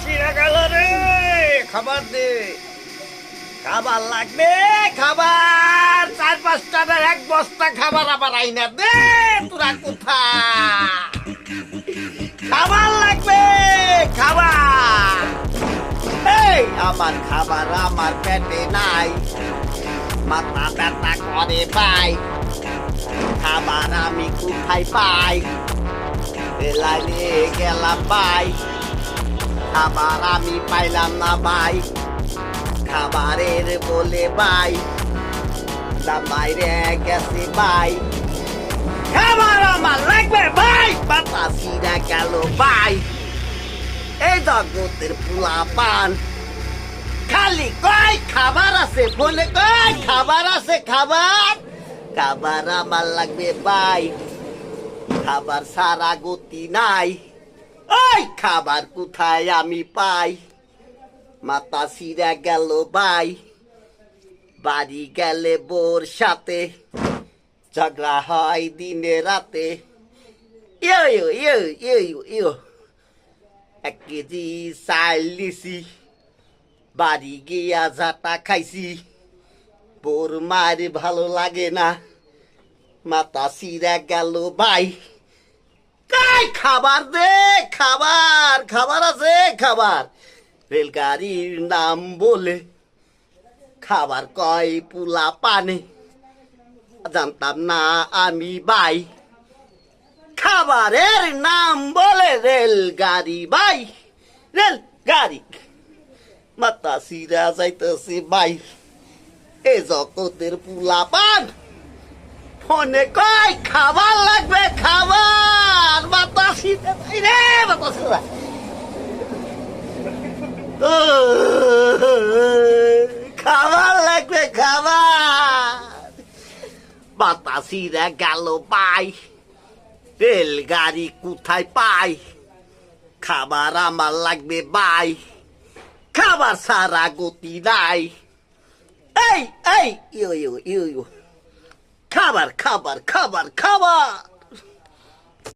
সিরা গেল রে, খাবার দে, খাবার লাগবে, খাবার 4-5টা না 1 বস্তা খাবার আবার আইনা দে। তোরা কোথায়? খাবার লাগবে, খাবার। এই আমার খাবার আমার পেটে নাই, মাথা ব্যথা করে ভাই, খাবার আমি কোথায় পাই? লাইনে গেলাম ভাই, খাবার আমি পাইলাম না ভাই, খাবারের বলে ভাই দাম বাইরে গেছে ভাই, খাবার আমার লাগবে ভাই, বাতাসিরা গেল ভাই। এই জগতের পোলা পান খালি কয় খাবার আছে, বলে কয় খাবার আছে, খাবার খাবার আমার লাগবে ভাই, খাবার সারা গতি নাই, ওই খাবার কোথায় আমি পাই? মাথা সিরা গেল ভাই, বাড়ি গেলে বোর সাথে ঝগড়া হয় দিনে রাতে। ইয়ো ইয়ো ইয়ো ইয়ো ইয়ো 1 কেজি চাল লিছি, বাড়ি গিয়া যাটা খাইছি, বোর মার ভালো লাগে না, মাথা সিরা গেল ভাই, কাই খাবার দে, খাবার খাবার আছে, খাবার। রেলগাড়ির নাম বলে খাবার কয় পুলা পানে, জানতাম না আমি ভাই, খাবারের নাম বলে রেলগাড়ি ভাই, রেলগাড়ি। মাথা সিরা যাইতেছে ভাই, এ জগতের পুলা পান ফোনে কয় খাবার লাগবে, খাবার, মাথা সিরা রে, মাথা সিরা। খাবার লাগবে, খাবার, বাতাসিরা গেল পাই, রেলগাড়ি কোথায় পাই? খাবার আমার লাগবে ভাই, খাবার সারা গতি নাই। এই এই ইয়ো ইয়ো ইয়ো ইয়ো, খাবার খাবার খাবার খাবার।